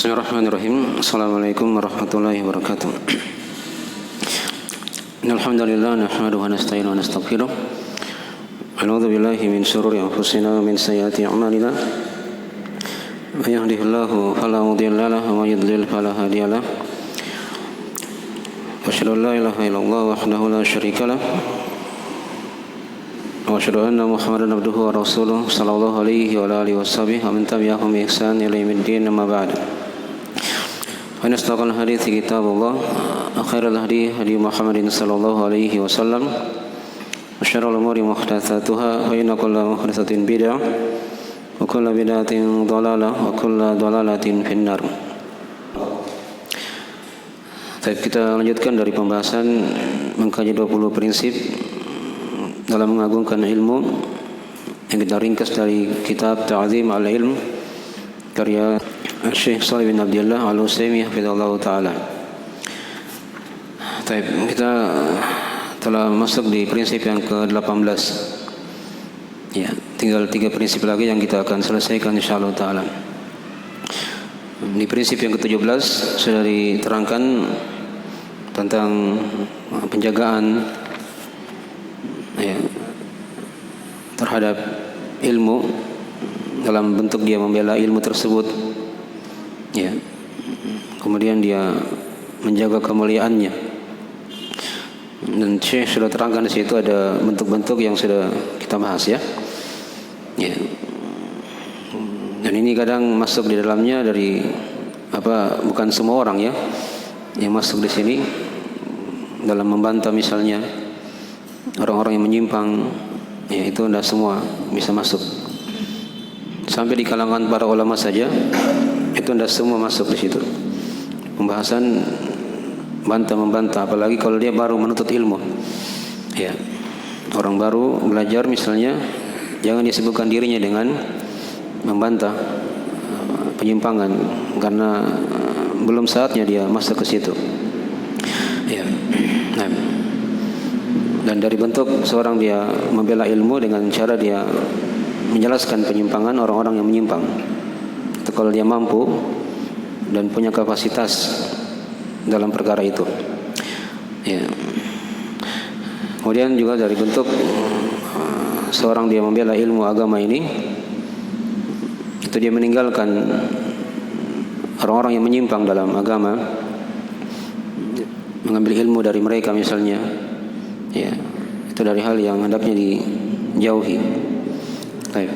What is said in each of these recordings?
Bismillahirrahmanirrahim. Assalamualaikum warahmatullahi wabarakatuh. Alhamdulillah nahmaduhu wa nasta'inuhu wa nastaghfiruh. A'udzu billahi min syururi anfusina wa min sayyiati a'malina. May yahdihillahu fala mudilla lahu wa may yudlil fala hadiya lahu. Wa asyhadu an la ilaha illallah wahdahu la syarika lahu. Wa asyhadu anna Muhammadan abduhu wa rasuluh sallallahu alaihi wa alihi washabihi wa man tabi'ahum bi ihsan ila yaumiddin amma ba'd. Wa nastaqal hadits kitabullah akhiral hadi hadi Muhammadin sallallahu alaihi wasallam wa syarrul umuri muhdatsatuha wa inna kulla muhdatsatin bid'ah wa kullu bid'atin dhalalah wa kullu dhalalatin finnar. Kita lanjutkan dari pembahasan mengkaji 20 prinsip dalam mengagungkan ilmu yang kita ringkas dari kitab Ta'zim al-Ilm karya Syekh Shalih bin Abdullah Al-Utsaimin hafizallahu taala. Kita telah masuk di prinsip yang ke-18. Ya, tinggal 3 prinsip lagi yang kita akan selesaikan insyaallah taala. Di prinsip yang ke-17 sudah diterangkan tentang penjagaan ya, terhadap ilmu dalam bentuk dia membela ilmu tersebut. Ya. Kemudian dia menjaga kemuliaannya. Dan Syekh sudah terangkan di situ ada bentuk-bentuk yang sudah kita bahas ya. Ya. Dan ini kadang masuk di dalamnya dari bukan semua orang ya yang masuk di sini dalam membantah misalnya orang-orang yang menyimpang, ya itu tidak semua bisa masuk. Sampai di kalangan para ulama saja itu tidak semua masuk di situ. Pembahasan bantah-membantah, apalagi kalau dia baru menuntut ilmu. Ya, orang baru belajar misalnya, jangan disibukkan dirinya dengan membantah penyimpangan karena belum saatnya dia masuk ke situ. Ya, nah. Dan dari bentuk seorang dia membela ilmu dengan cara dia menjelaskan penyimpangan orang-orang yang menyimpang. Itu kalau dia mampu dan punya kapasitas dalam perkara itu. Ya. Kemudian juga dari bentuk seorang dia membela ilmu agama ini, itu dia meninggalkan orang-orang yang menyimpang dalam agama, mengambil ilmu dari mereka misalnya. Ya, itu dari hal yang hendaknya dijauhi. Baik.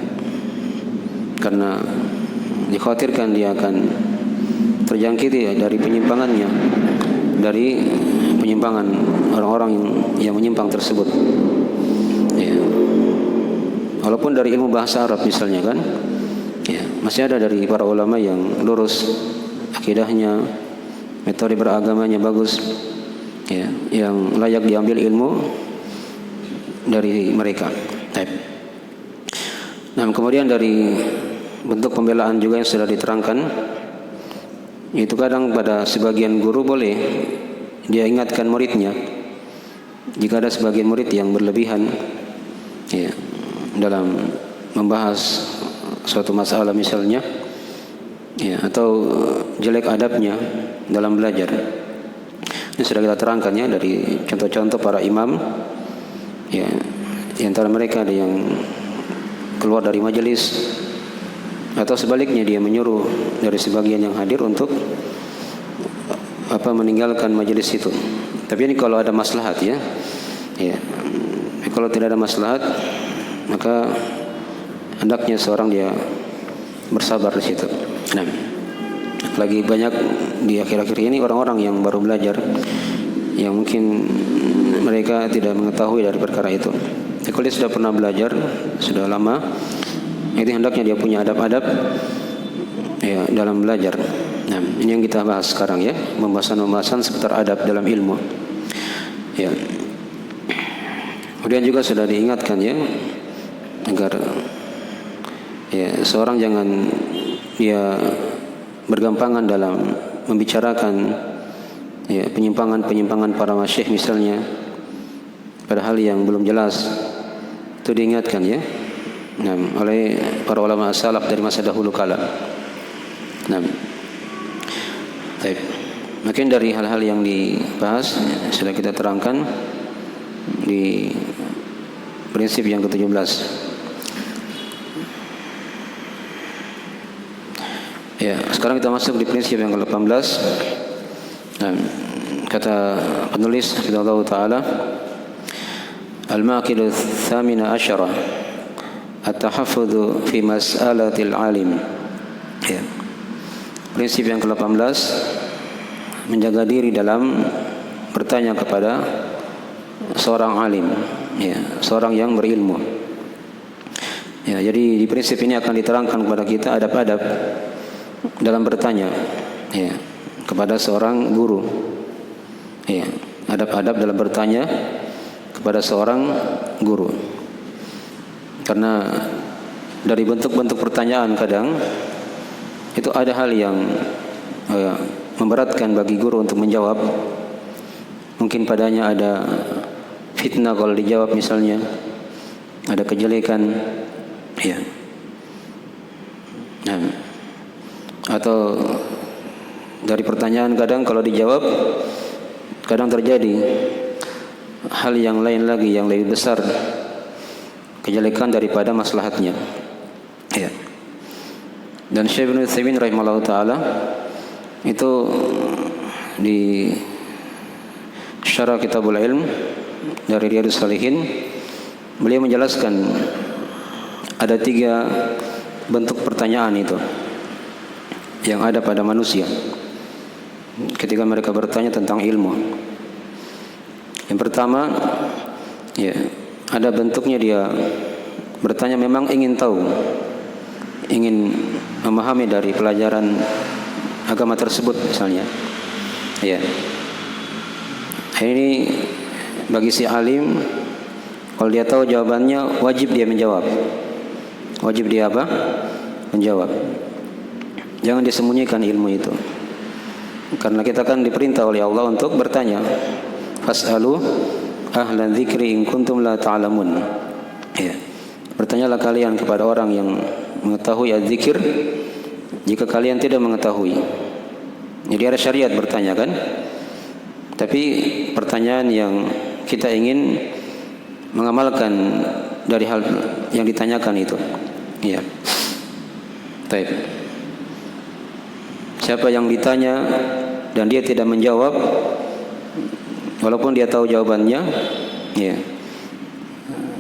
Karena dikhawatirkan dia akan terjangkiti dari penyimpangannya, dari penyimpangan orang-orang yang menyimpang tersebut. Ya. Walaupun dari ilmu bahasa Arab misalnya kan, ya, masih ada dari para ulama yang lurus akidahnya, metode beragamanya bagus, ya, yang layak diambil ilmu dari mereka. Baik. Nah, kemudian dari bentuk pembelaan juga yang sudah diterangkan, itu kadang pada sebagian guru boleh dia ingatkan muridnya jika ada sebagian murid yang berlebihan ya, dalam membahas suatu masalah misalnya ya, atau jelek adabnya dalam belajar. Ini sudah kita terangkan ya dari contoh-contoh para imam ya, di antara mereka ada yang keluar dari majelis atau sebaliknya dia menyuruh dari sebagian yang hadir untuk meninggalkan majelis itu. Tapi ini kalau ada maslahat ya. Ya. Kalau tidak ada maslahat maka hendaknya seorang dia bersabar di situ. Nah, lagi banyak di akhir-akhir ini orang-orang yang baru belajar yang mungkin mereka tidak mengetahui dari perkara itu. Kalau dia sudah pernah belajar sudah lama, itu hendaknya dia punya adab-adab ya dalam belajar. Nah, ini yang kita bahas sekarang ya, pembahasan seputar adab dalam ilmu. Ya. Kemudian juga sudah diingatkan ya agar ya seorang jangan dia bergampangan dalam membicarakan ya penyimpangan para masyayikh misalnya pada hal yang belum jelas. Itu diingatkan ya oleh para ulama salaf dari masa dahulu kala. Baik. Mungkin dari hal-hal yang dibahas sudah kita terangkan di prinsip yang ke-17. Ya, sekarang kita masuk di prinsip yang ke-18. Nah, kata penulis Allah Ta'ala, Al-Maqidu Thamina Asyara At-Tahaffudhu fi Mas'alatil Alim. Ya. Prinsip yang ke-18, menjaga diri dalam bertanya kepada seorang alim, ya, seorang yang berilmu. Ya, jadi di prinsip ini akan diterangkan kepada kita adab-adab dalam bertanya, ya, kepada seorang guru. Ya, adab-adab dalam bertanya kepada seorang guru. Karena dari bentuk-bentuk pertanyaan kadang itu ada hal yang memberatkan bagi guru untuk menjawab. Mungkin padanya ada fitnah kalau dijawab, misalnya ada kejelekan, ya. Nah, atau dari pertanyaan kadang kalau dijawab kadang terjadi hal yang lain lagi yang lebih besar kejelekan daripada maslahatnya, ya. Dan Syekh Ibnu Utsaimin rahimahullah taala itu di Syarah Kitabul Ilm dari Riyadhus Shalihin, beliau menjelaskan ada 3 bentuk pertanyaan itu yang ada pada manusia ketika mereka bertanya tentang ilmu. Yang pertama, ya, ada bentuknya dia bertanya memang ingin tahu, ingin memahami dari pelajaran agama tersebut misalnya, ya. Ini bagi si alim, kalau dia tahu jawabannya wajib dia menjawab. Wajib dia apa? Menjawab. Jangan disembunyikan ilmu itu. Karena kita kan diperintah oleh Allah untuk bertanya. Fas'alu ahlan dzikri in kuntum la ta'lamun. Ya. Bertanyalah kalian kepada orang yang mengetahui az-zikir jika kalian tidak mengetahui. Jadi ada syariat bertanya, kan? Tapi pertanyaan yang kita ingin mengamalkan dari hal yang ditanyakan itu, ya. Baik. Siapa yang ditanya dan dia tidak menjawab, walaupun dia tahu jawabannya, ya.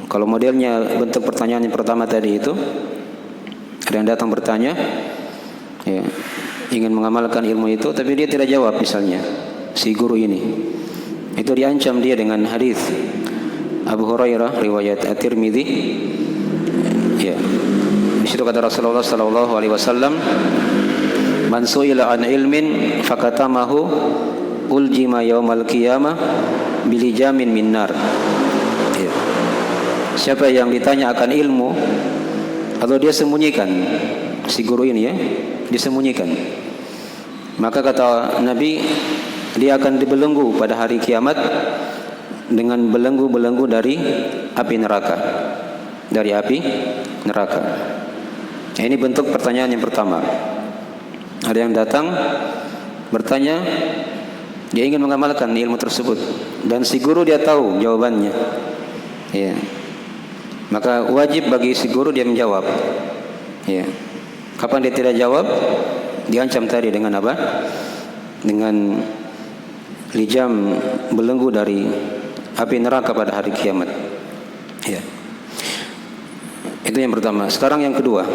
Kalau modelnya bentuk pertanyaan yang pertama tadi itu, ada yang datang bertanya, ya, ingin mengamalkan ilmu itu, tapi dia tidak jawab misalnya, si guru ini, itu diancam dia dengan hadis Abu Hurairah riwayat At-Tirmidzi, ya. Di situ kata Rasulullah sallallahu alaihi wasallam, "Man su'ila an ilmin fakatamahu uljima yaumal qiyamah bilijamin min nar." Ya. Siapa yang ditanya akan ilmu atau dia sembunyikan, si guru ini, ya, disembunyikan, maka kata Nabi, dia akan dibelenggu pada hari kiamat dengan belenggu-belenggu dari api neraka. Dari api neraka. Nah, ini bentuk pertanyaan yang pertama. Ada yang datang bertanya, dia ingin mengamalkan ilmu tersebut, dan si guru dia tahu jawabannya, ya. Maka wajib bagi si guru dia menjawab, ya. Kapan dia tidak jawab, diancam tadi dengan apa? Dengan lijam, belenggu dari api neraka pada hari kiamat, ya. Itu yang pertama. Sekarang yang kedua,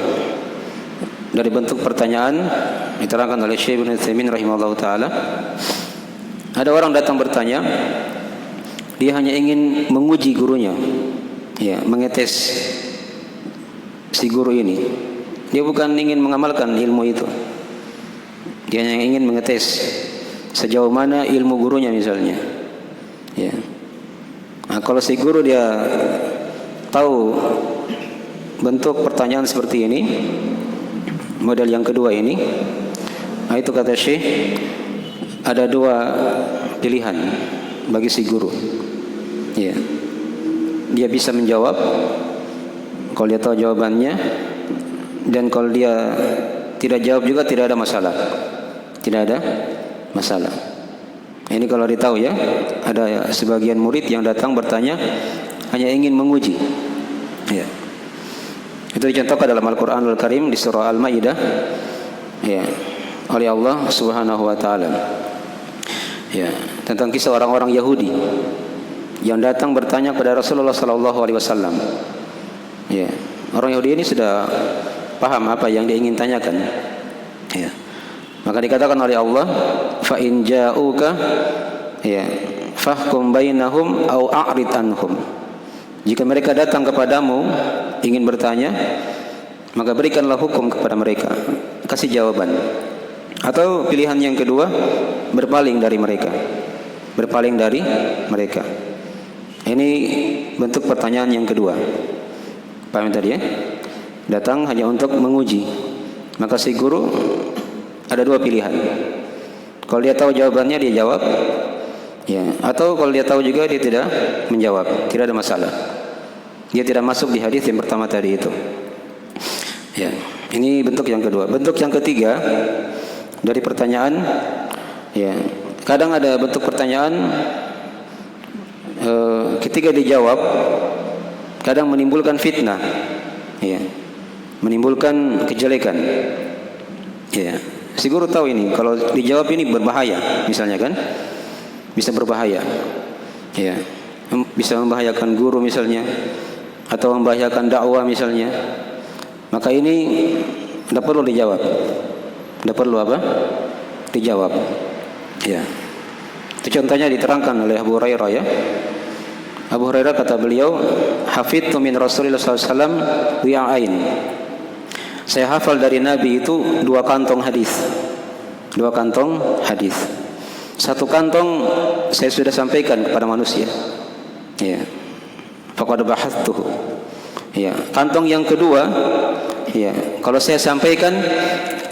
dari bentuk pertanyaan diterangkan oleh Syekh Ibnu Utsaimin rahimahullah taala. Ada orang datang bertanya, dia hanya ingin menguji gurunya, ya, mengetes si guru ini. Dia bukan ingin mengamalkan ilmu itu, dia hanya ingin mengetes sejauh mana ilmu gurunya misalnya, ya. Nah, kalau si guru dia tahu bentuk pertanyaan seperti ini, model yang kedua ini, nah itu kata Syekh, ada 2 pilihan bagi si guru, ya. Dia bisa menjawab kalau dia tahu jawabannya, dan kalau dia tidak jawab juga tidak ada masalah, tidak ada masalah. Ini kalau ditahu ya, ada sebagian murid yang datang bertanya hanya ingin menguji. Ya. Itu dicontohkan dalam Al-Qur'anul Karim di surah Al-Maidah. Ya, oleh Allah Subhanahu wa taala. Ya, tentang kisah orang-orang Yahudi yang datang bertanya kepada Rasulullah sallallahu alaihi wasallam. Ya, orang Yahudi ini sudah paham apa yang dia ingin tanyakan. Ya. Maka dikatakan oleh Allah, fa in ja'uka ya fahkum bainahum au a'rid anhum. Jika mereka datang kepadamu ingin bertanya, maka berikanlah hukum kepada mereka, kasih jawaban. Atau pilihan yang kedua, berpaling dari mereka. Berpaling dari mereka. Ini bentuk pertanyaan yang kedua. Paham tadi ya? Datang hanya untuk menguji. Maka si guru ada dua pilihan. Kalau dia tahu jawabannya dia jawab, ya. Atau kalau dia tahu juga dia tidak menjawab, tidak ada masalah. Dia tidak masuk di hadis yang pertama tadi itu. Ya, ini bentuk yang kedua. Bentuk yang ketiga dari pertanyaan, ya. Kadang ada bentuk pertanyaan ketika dijawab, kadang menimbulkan fitnah, ya, menimbulkan kejelekan, ya. Si guru tahu ini, kalau dijawab ini berbahaya, misalnya kan, bisa berbahaya, ya, bisa membahayakan guru misalnya, atau membahayakan dakwah misalnya. Maka ini tidak perlu dijawab, tidak perlu apa? Dijawab, ya. Itu contohnya diterangkan oleh Abu Hurairah ya. Abu Hurairah kata beliau, hafidtu min Rasulillah sallallahu alaihi wasallam wi'ain. Saya hafal dari Nabi itu 2 kantong hadis. 2 kantong hadis. 1 kantong saya sudah sampaikan kepada manusia. Ya. Faqad bahastuhu. Ya, kantong yang kedua, ya, kalau saya sampaikan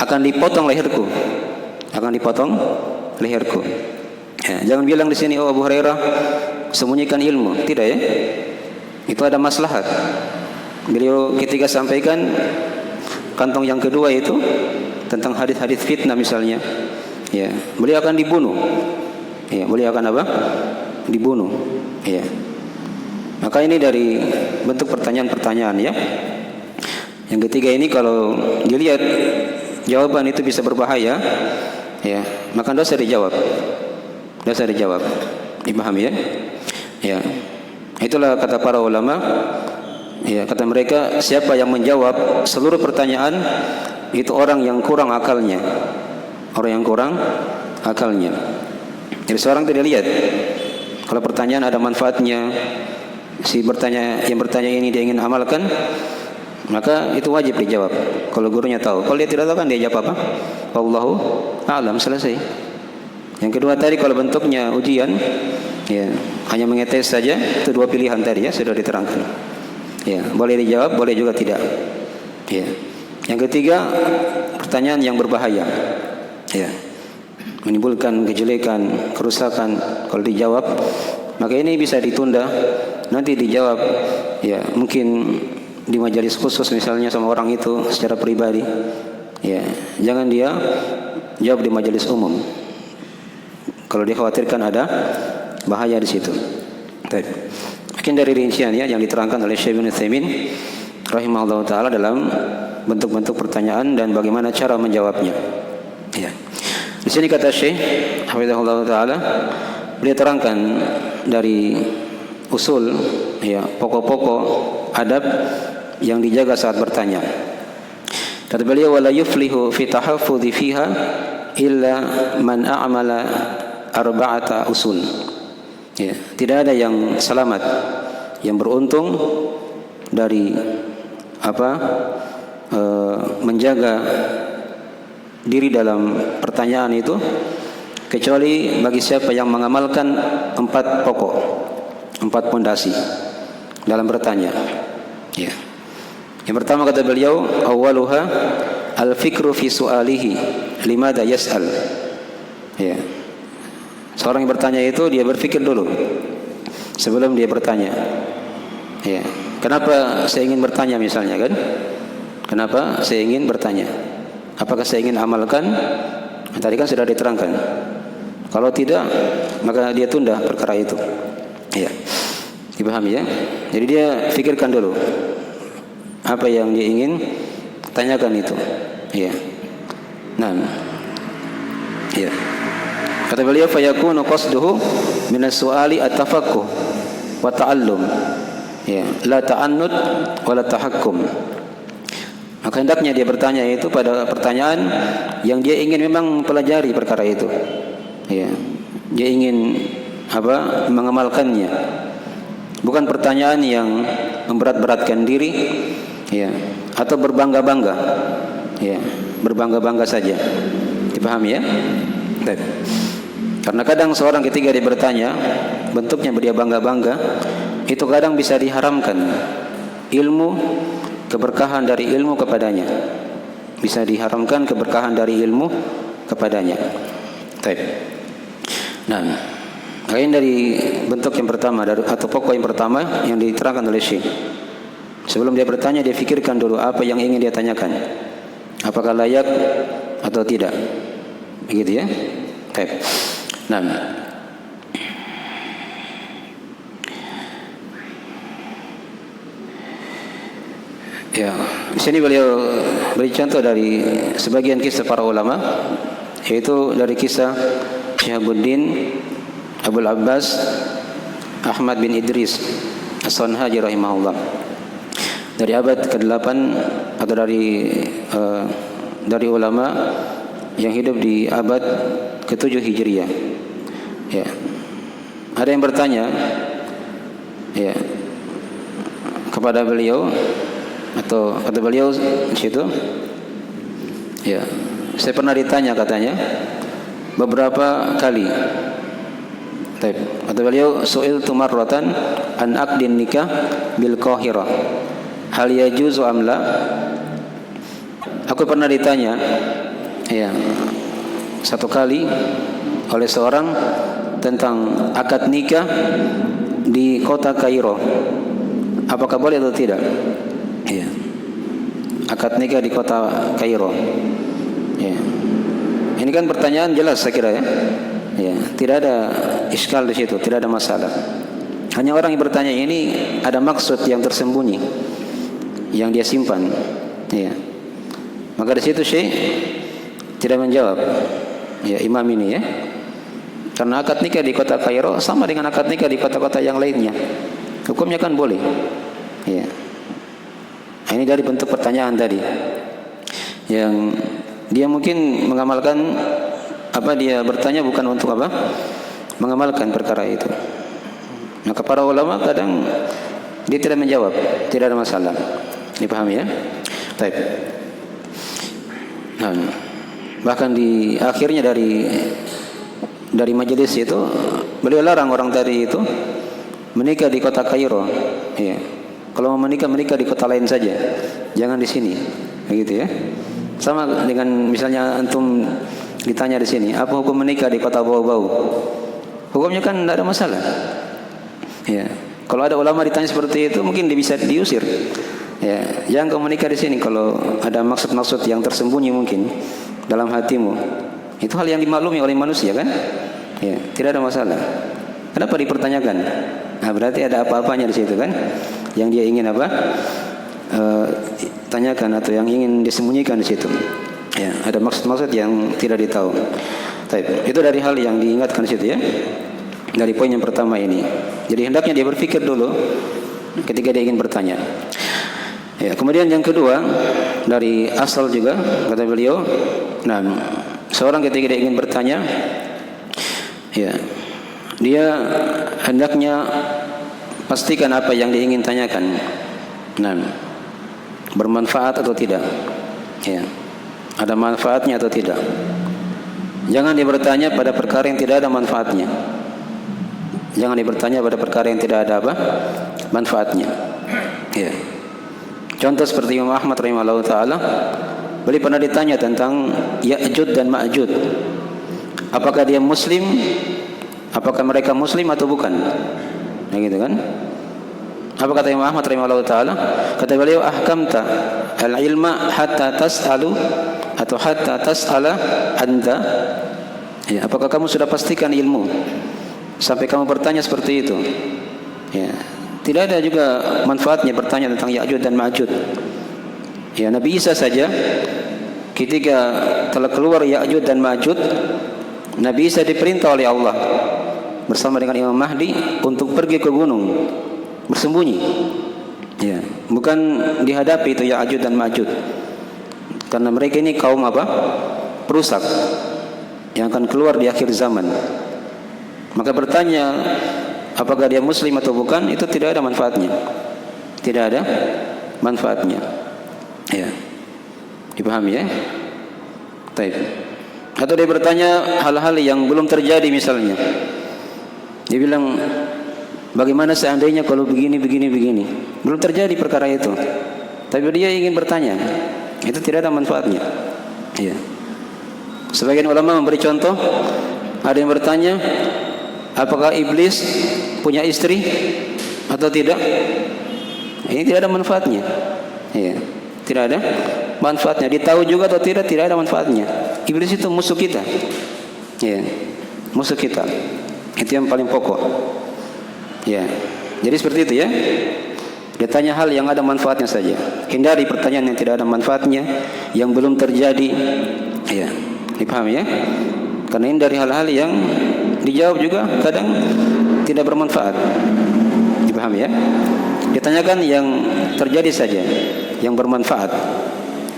akan dipotong leherku. Akan dipotong leherku. Ya, jangan bilang di sini, oh Abu Hurairah sembunyikan ilmu. Tidak ya. Itu ada maslahat. Beliau ketika sampaikan kantong yang kedua itu tentang hadis-hadis fitnah misalnya, ya, beliau akan dibunuh. Ya, beliau akan apa? Dibunuh. Ya. Maka ini dari bentuk pertanyaan-pertanyaan ya. Yang ketiga ini kalau dilihat jawaban itu bisa berbahaya, ya, maka tidak usah dijawab. Tidak usah dijawab. Dipahami ya? Ya. Itulah kata para ulama. Ya, kata mereka, siapa yang menjawab seluruh pertanyaan itu orang yang kurang akalnya. Orang yang kurang akalnya. Jadi seorang tidak lihat kalau pertanyaan ada manfaatnya, si yang bertanya ini dia ingin amalkan, maka itu wajib dijawab. Kalau gurunya tahu. Kalau dia tidak tahu kan dia jawab apa? Wallahu a'lam, selesai. Yang kedua tadi kalau bentuknya ujian, ya, hanya mengetes saja, itu 2 pilihan tadi ya sudah diterangkan. Ya, boleh dijawab, boleh juga tidak. Ya. Yang ketiga, pertanyaan yang berbahaya. Ya. Menimbulkan kejelekan, kerusakan. Kalau dijawab, maka ini bisa ditunda. Nanti dijawab, ya, mungkin di majelis khusus misalnya sama orang itu secara pribadi. Ya, jangan dia jawab di majelis umum. Kalau dikhawatirkan ada bahaya di situ. Mungkin dari rincian ya yang diterangkan oleh Syekh Ibnu Utsaimin rahimahullah taala dalam bentuk-bentuk pertanyaan dan bagaimana cara menjawabnya. Ya. Di sini kata Syekh hafizahullah taala, beliau terangkan dari usul ya, pokok-pokok adab yang dijaga saat bertanya. Kata beliau, wala yuflihu fi tahaffudhi fiha illa man a'mala arba'ata usul. Ya, tidak ada yang selamat, yang beruntung dari menjaga diri dalam pertanyaan itu, kecuali bagi siapa yang mengamalkan 4 pokok, 4 pondasi dalam bertanya. Ya. Yang pertama kata beliau, awwaluha al-fikru fi su'alihi limadha yas'al. Ya. Seorang yang bertanya itu dia berpikir dulu sebelum dia bertanya. Ya. Kenapa saya ingin bertanya misalnya kan? Kenapa saya ingin bertanya? Apakah saya ingin amalkan? Tadi kan sudah diterangkan. Kalau tidak, maka dia tunda perkara itu. Ya, dipahami ya. Jadi dia pikirkan dulu apa yang dia ingin tanyakan itu. Ya. Nah, ya. Kata beliau, fayakunu qasduhu minas su'ali at-tafaqquh wa ta'allum. Ya, la ta'annud wa la tahakkum. Maka hendaknya dia bertanya itu pada pertanyaan yang dia ingin memang pelajari perkara itu. Ya, dia ingin mengamalkannya. Bukan pertanyaan yang memberat-beratkan diri, ya, atau berbangga-bangga. Ya, berbangga-bangga saja. Dipahami ya? Baik. Karena kadang seorang ketika dia bertanya, bentuknya dia bangga-bangga, itu kadang bisa diharamkan ilmu, keberkahan dari ilmu kepadanya. Bisa diharamkan keberkahan dari ilmu kepadanya. Baik. Nah, lain dari bentuk yang pertama atau pokok yang pertama yang diterangkan oleh Syekh. Sebelum dia bertanya, dia fikirkan dulu apa yang ingin dia tanyakan. Apakah layak atau tidak. Begitu ya? Baik. Nah, ya, di sini beliau beri contoh dari sebagian kisah para ulama, yaitu dari kisah Syihabuddin Abul Abbas Ahmad bin Idris As-Sanhaji rahimahullah, dari abad ke-8 atau dari ulama yang hidup di abad ke-7 Hijriah. Ya. Ada yang bertanya ya kepada beliau, atau kata beliau di situ, ya, saya pernah ditanya katanya beberapa kali. Kata beliau, su'iltu marratan an aqdin nikah bil Qahirah, hal yajuzu am la? Aku pernah ditanya ya satu kali oleh seorang tentang akad nikah di kota Kairo, apakah boleh atau tidak? Ya. Akad nikah di kota Kairo. Ya. Ini kan pertanyaan jelas saya kira ya. Ya, tidak ada iskal di situ, tidak ada masalah. Hanya orang yang bertanya ini ada maksud yang tersembunyi yang dia simpan. Ya. Maka di situ Syekh tidak menjawab. Ya, imam ini ya. Karena akad nikah di kota Kairo sama dengan akad nikah di kota-kota yang lainnya. Hukumnya kan boleh. Ya. Ini dari bentuk pertanyaan tadi yang dia mungkin mengamalkan dia bertanya bukan untuk mengamalkan perkara itu. Maka para ulama kadang dia tidak menjawab, tidak ada masalah. Dipahami ya? Baik. Nah, bahkan di akhirnya dari majelis itu beliau larang orang tadi itu menikah di kota Kairo. Ya. Kalau mau menikah di kota lain saja, jangan di sini, begitu ya. Sama dengan misalnya antum ditanya di sini, apa hukum menikah di kota bau-bau? Hukumnya kan tidak ada masalah. Ya, kalau ada ulama ditanya seperti itu, mungkin dia bisa diusir. Ya, jangan kau menikah di sini kalau ada maksud-maksud yang tersembunyi mungkin dalam hatimu. Itu hal yang dimaklumi oleh manusia kan? Ya, tidak ada masalah. Kenapa dipertanyakan? Nah, berarti ada apa-apanya di situ kan? Yang dia ingin tanyakan atau yang ingin disembunyikan di situ. Ya, ada maksud-maksud yang tidak ditahu. Itu dari hal yang diingatkan di situ ya. Dari poin yang pertama ini. Jadi hendaknya dia berpikir dulu ketika dia ingin bertanya. Ya, kemudian yang kedua dari asal juga kata beliau, nah, seorang ketika dia ingin bertanya, ya, dia hendaknya pastikan apa yang dia ingin tanyakan. Nah, bermanfaat atau tidak? Ya. Ada manfaatnya atau tidak? Jangan dia bertanya pada perkara yang tidak ada manfaatnya. Jangan dia bertanya pada perkara yang tidak ada manfaatnya. Ya. Contoh seperti Imam Ahmad rahimahullah taala, beliau pernah ditanya tentang Ya'jud dan Ma'jud. Apakah dia muslim? Apakah mereka muslim atau bukan? Nah, gitu kan? Apa kata Imam Ahmad rahimahullah taala? Kata beliau, ahkamta al-ilma hatta tas'alu atau hatta tas'ala anta. Ya, apakah kamu sudah pastikan ilmu sampai kamu bertanya seperti itu? Ya, tidak ada juga manfaatnya bertanya tentang Ya'juj dan Ma'juj. Ya, Nabi Isa saja ketika telah keluar Ya'juj dan Ma'juj, Nabi Isa diperintah oleh Allah bersama dengan Imam Mahdi untuk pergi ke gunung bersembunyi. Ya, bukan dihadapi itu Ya'juj dan Ma'juj. Karena mereka ini kaum apa? Perusak yang akan keluar di akhir zaman. Maka bertanya apakah dia muslim atau bukan, itu tidak ada manfaatnya. Tidak ada manfaatnya. Ya. Dipahami ya? Baik. Atau dia bertanya hal-hal yang belum terjadi misalnya. Dia bilang, bagaimana seandainya kalau begini. Belum terjadi perkara itu. Tapi dia ingin bertanya. Itu tidak ada manfaatnya. Ya. Sebagian ulama memberi contoh, ada yang bertanya, apakah iblis punya istri atau tidak? Ini tidak ada manfaatnya. Ya. Tidak ada manfaatnya. Ditahu juga atau tidak ada manfaatnya. Iblis itu musuh kita. Ya. Musuh kita. Itu yang paling pokok. Ya. Jadi seperti itu ya. Dia tanya hal yang ada manfaatnya saja. Hindari pertanyaan yang tidak ada manfaatnya, yang belum terjadi. Ya. Dipahami ya? Karena ini dari hal-hal yang dijawab juga kadang tidak bermanfaat. Dipahami ya? Ditanyakan yang terjadi saja, yang bermanfaat.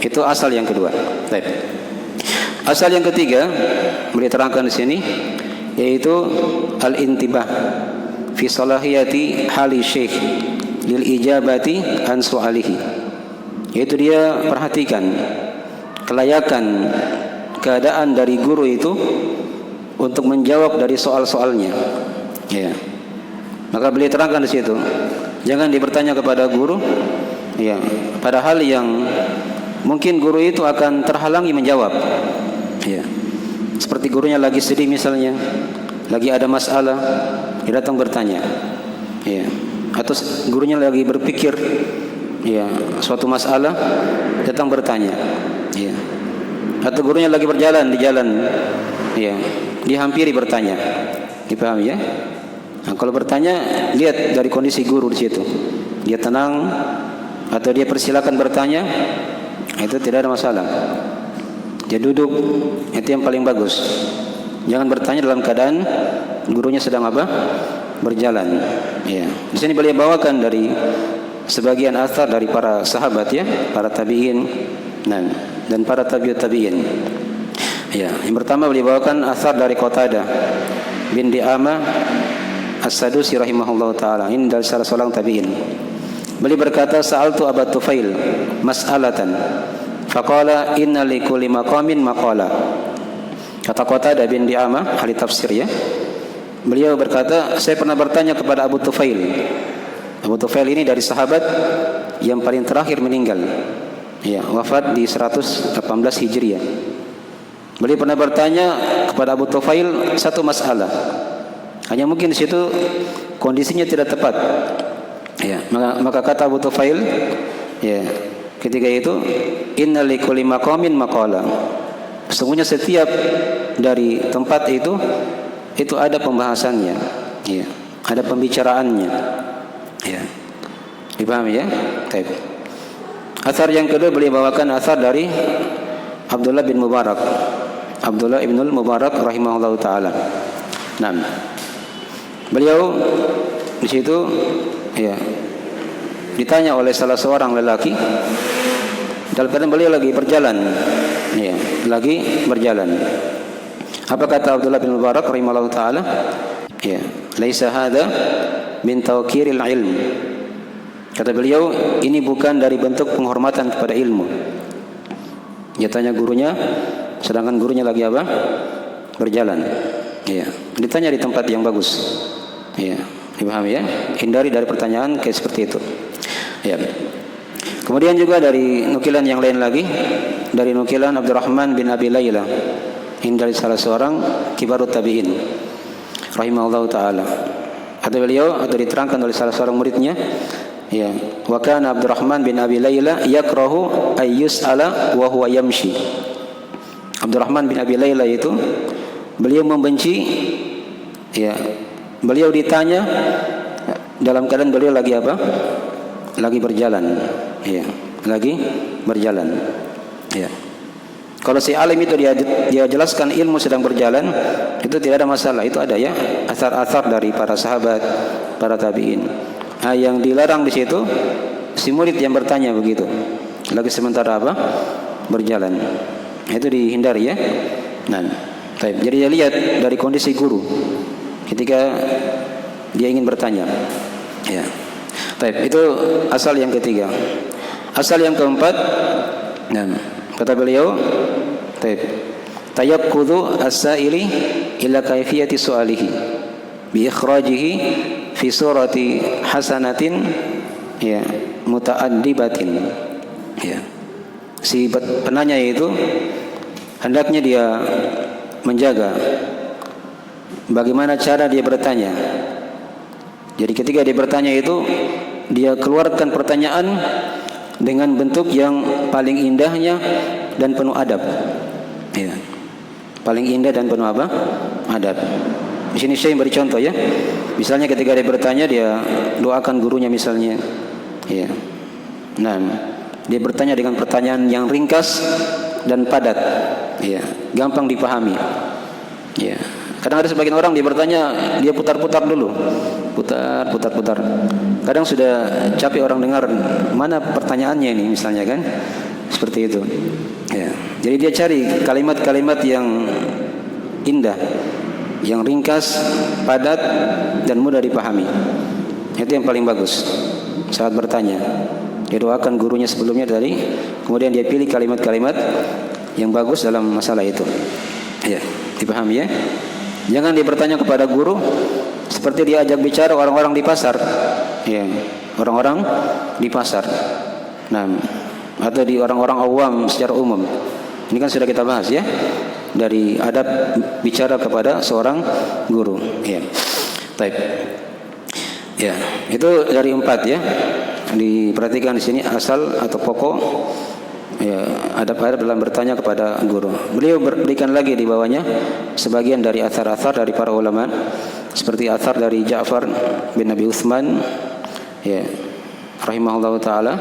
Itu asal yang kedua. Baik. Asal yang ketiga beliau terangkan di sini, yaitu al-intibah fi salahiyati hali syekh lil ijabati an su'alihi. Yaitu dia perhatikan kelayakan keadaan dari guru itu untuk menjawab dari soal-soalnya. Ya. Maka beliau terangkan di situ, jangan dibertanya kepada guru, ya, pada hal yang mungkin guru itu akan terhalangi menjawab. Ya. Seperti gurunya lagi sedih misalnya, lagi ada masalah, dia datang bertanya. Ya. Atau gurunya lagi berpikir, ya, suatu masalah, datang bertanya. Ya. Atau gurunya lagi berjalan di jalan, ya, dihampiri bertanya. Dipahami ya? Nah, kalau bertanya, lihat dari kondisi guru di situ. Dia tenang atau dia persilakan bertanya, itu tidak ada masalah. Dia duduk, itu yang paling bagus. Jangan bertanya dalam keadaan gurunya sedang apa? Berjalan. Ya. Di sini beliau bawakan dari sebagian athar dari para sahabat ya, para tabi'in. Nah, dan para tabi'ut tabi'in. Ya, yang pertama beliau bawakan asar dari Qatadah bin Di'amah As-Sadusi rahimahullahu taala. Ini dari salah seorang tabi'in. Beliau berkata, sa'altu Abu Tufail mas'alatan faqala inna li kulli maqamin maqala. Kata Qatadah bin Di'amah, ahli tafsir ya. Beliau berkata, saya pernah bertanya kepada Abu Tufail. Abu Tufail ini dari sahabat yang paling terakhir meninggal. Ya, wafat di 118 Hijriah. Beliau pernah bertanya kepada Abu Tufail satu masalah. Hanya mungkin di situ kondisinya tidak tepat. Ya, maka kata Abu Tufail, ya, ketika itu, inna likulli maqamin maqala. Sesungguhnya setiap dari tempat itu ada pembahasannya. Ya, ada pembicaraannya. Ya. Dipahami ya? Baik. Athar yang kedua beliau bawakan athar dari Abdullah bin Mubarak. Abdullah ibnul Mubarak rahimahullahu taala. Nah, beliau di situ ya ditanya oleh salah seorang lelaki dalam keadaan beliau lagi berjalan. Ya, lagi berjalan. Apa kata Abdullah bin Mubarak rahimahullahu taala? Ya, laisa hadza min tawqiril ilm. Kata beliau, ini bukan dari bentuk penghormatan kepada ilmu. Dia tanya gurunya, sedangkan gurunya lagi apa? Berjalan. Ya. Ditanya di tempat yang bagus. Ya. Dipahami ya? Hindari dari pertanyaan kayak seperti itu. Ya. Kemudian juga dari nukilan yang lain lagi, dari nukilan Abdurrahman bin Abi Layla, ini dari salah seorang kibarut tabi'in rahimahullahu taala. Kata beliau, atau diterangkan oleh salah seorang muridnya, ya, wa kana Abdurrahman bin Abi Layla yakrahu ay yus'ala wa huwa yamshi. Abdurrahman bin Abi Layla itu beliau membenci, ya, beliau ditanya dalam keadaan beliau lagi apa? Lagi berjalan, ya, lagi berjalan, ya. Kalau si alim itu dia jelaskan ilmu sedang berjalan, itu tidak ada masalah. Itu ada ya asar-asar dari para sahabat, para tabi'in. Nah, yang dilarang di situ si murid yang bertanya begitu. Lagi sementara apa? Berjalan. Itu dihindari ya. Nah, jadi dia lihat dari kondisi guru ketika dia ingin bertanya. Ya. Itu asal yang ketiga. Asal yang keempat, nah, kata beliau, tayakkudu as-sa'ili ila kaifiyati su'alihi bi ikhrajihi fi surati hasanatin, ya, muta'addibatin. Ya. Si penanya itu hendaknya dia menjaga bagaimana cara dia bertanya. Jadi ketika dia bertanya itu, dia keluarkan pertanyaan dengan bentuk yang paling indahnya dan penuh adab. Ya. Paling indah dan penuh apa? Adab. Di sini saya beri contoh ya. Misalnya ketika dia bertanya, dia doakan gurunya misalnya. Ya. Nah, dia bertanya dengan pertanyaan yang ringkas dan padat. Ya, gampang dipahami. Ya. Kadang ada sebagian orang dia bertanya, dia putar-putar dulu. Putar. Kadang sudah capek orang dengar mana pertanyaannya ini misalnya kan. Seperti itu. Ya. Jadi dia cari kalimat-kalimat yang indah, yang ringkas, padat dan mudah dipahami. Itu yang paling bagus saat bertanya. Dia doakan gurunya sebelumnya tadi, kemudian dia pilih kalimat-kalimat yang bagus dalam masalah itu. Ya, dipahami ya. Jangan dia bertanya kepada guru seperti dia ajak bicara orang-orang di pasar. Ya, orang-orang di pasar. Nah, atau di orang-orang awam secara umum. Ini kan sudah kita bahas ya, dari adab bicara kepada seorang guru. Ya. Baik. Ya, itu dari 4 ya. Diperhatikan di sini asal atau pokok, ya, adab-adab dalam bertanya kepada guru. Beliau berikan lagi di bawahnya sebagian dari athar-athar dari para ulama, seperti athar dari Ja'far bin Abi Utsman, ya, rahimahullahu taala.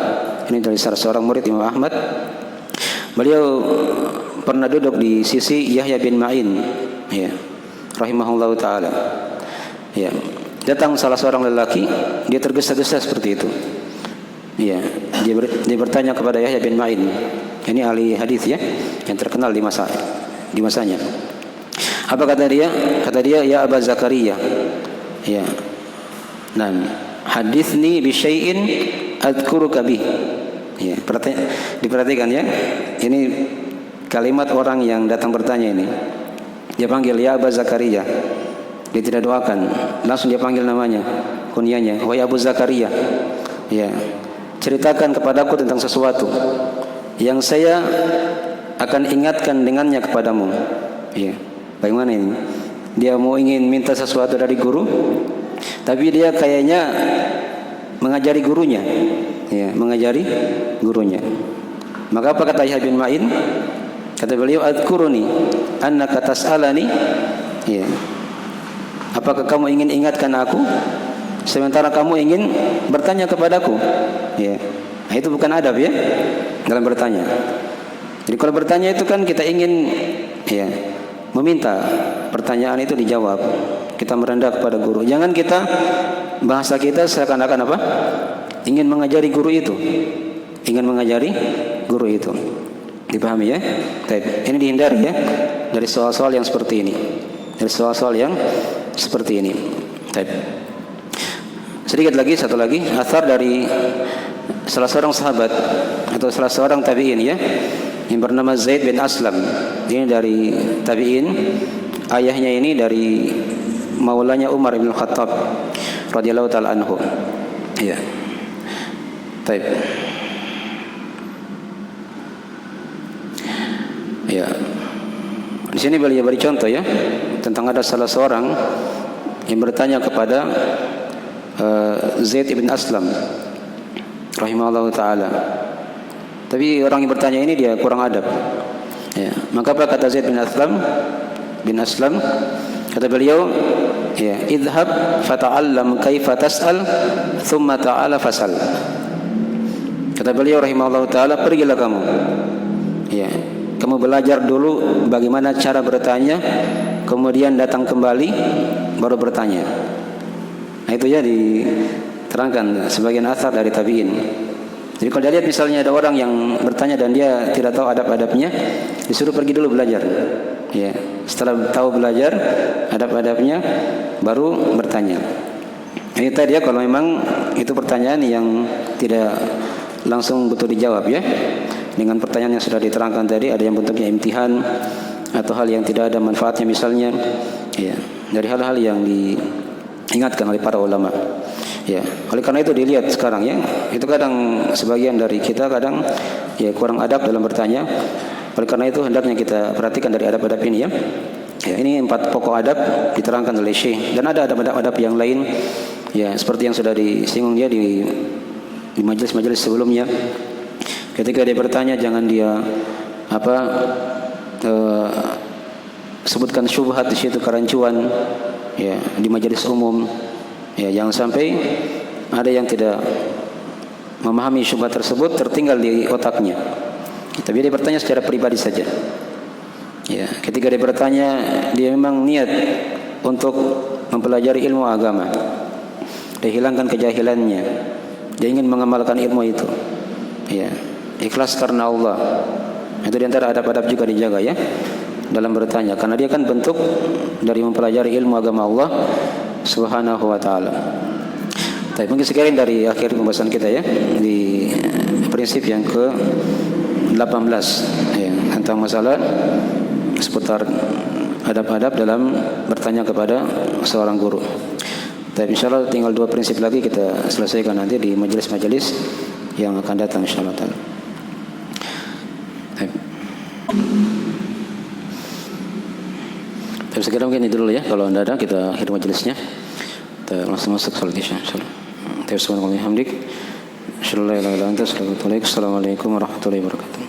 Ini dari salah seorang murid Imam Ahmad. Beliau pernah duduk di sisi Yahya bin Ma'in, ya, rahimahullahu taala. Ya, datang salah seorang lelaki, dia tergesa-gesa seperti itu. Ya, dia bertanya kepada Yahya bin Ma'in. Ini ahli hadis ya, yang terkenal di masanya. Apa kata dia? Kata dia, ya Aba Zakaria. Ya. Nah, haditsni bi syai'in adzkuruka bih. Ya, diperhatikan ya. Ini kalimat orang yang datang bertanya ini. Dia panggil ya Aba Zakaria. Dia tidak doakan, langsung dia panggil namanya, kunyanya, wahai Abu Zakaria. Ya. Ceritakan kepadaku tentang sesuatu yang saya akan ingatkan dengannya kepadamu. Ya. Bagaimana ini? Dia mau ingin minta sesuatu dari guru, tapi dia kayaknya mengajari gurunya. Ya, mengajari gurunya. Maka apa kata Yahya bin Ma'in? Kata beliau, "Adzkuruni annaka tas'alani." Ya. Apakah kamu ingin ingatkan aku sementara kamu ingin bertanya kepadaku? Ya. Nah, itu bukan adab ya dalam bertanya. Jadi kalau bertanya itu kan kita ingin, ya, meminta pertanyaan itu dijawab. Kita merendah kepada guru. Jangan kita bahasa kita seakan-akan apa? Ingin mengajari guru itu. Ingin mengajari guru itu. Dipahami ya? Baik. Ini dihindari ya dari soal-soal yang seperti ini. Dari soal-soal yang seperti ini. Baik. Sedikit lagi, satu lagi, athar dari salah seorang sahabat atau salah seorang tabi'in ya, yang bernama Zaid bin Aslam. Ini dari tabi'in, ayahnya ini dari maulanya Umar bin Khattab radhiyallahu taala anhu. Ya. Baik. Ya. Di sini beliau beri contoh ya tentang ada salah seorang yang bertanya kepada Zaid bin Aslam rahimahullah taala. Tapi orang yang bertanya ini dia kurang adab. Ya. Maka apa kata Zaid bin Aslam? bin Aslam, kata beliau, ya, idhab fata'allam kaifa tas'al thumma ta'ala fasal. Kata beliau rahimahullah taala, pergilah kamu, ya, kamu belajar dulu bagaimana cara bertanya, kemudian datang kembali baru bertanya. Nah, itu ya diterangkan sebagian athar dari tabi'in. Jadi kalau dia lihat misalnya ada orang yang bertanya dan dia tidak tahu adab-adabnya, disuruh pergi dulu belajar. Ya, setelah tahu belajar adab-adabnya baru bertanya. Ini tadi ya, kalau memang itu pertanyaan yang tidak langsung betul dijawab ya, dengan pertanyaan yang sudah diterangkan tadi, ada yang bentuknya imtihan atau hal yang tidak ada manfaatnya misalnya, ya, dari hal-hal yang diingatkan oleh para ulama. Ya, oleh karena itu dilihat sekarang ya, itu kadang sebagian dari kita kadang ya kurang adab dalam bertanya. Oleh karena itu hendaknya kita perhatikan dari adab-adab ini ya. Ya, ini 4 pokok adab diterangkan oleh Syekh, dan ada adab-adab yang lain ya, seperti yang sudah disinggung dia di majelis-majelis sebelumnya. Ketika dia bertanya jangan dia sebutkan syubhat di situ, kerancuan ya di majelis umum. Ya, jangan sampai ada yang tidak memahami syubhat tersebut tertinggal di otaknya. Tapi dia bertanya secara pribadi saja. Ya, ketika dia bertanya, dia memang niat untuk mempelajari ilmu agama. Dia hilangkan kejahilannya. Dia ingin mengamalkan ilmu itu. Ya, ikhlas karena Allah. Itu di antara adab-adab juga dijaga ya dalam bertanya, karena dia kan bentuk dari mempelajari ilmu agama Allah Subhanahu wa ta'ala. Tapi mungkin sekian dari akhir pembahasan kita ya, di prinsip yang ke-18 ya, tentang masalah seputar adab-adab dalam bertanya kepada seorang guru. Tapi insyaallah tinggal 2 prinsip lagi kita selesaikan nanti di majelis-majelis yang akan datang insyaallah ta'ala. Tapi sekarang mungkin itu dulu ya, kalau anda ada kita akhir majelisnya, kita langsung masuk salat isya insyaallah. Subhanallah hamdik, syallallahu alaihi wa sallam. Assalamualaikum warahmatullahi wabarakatuh.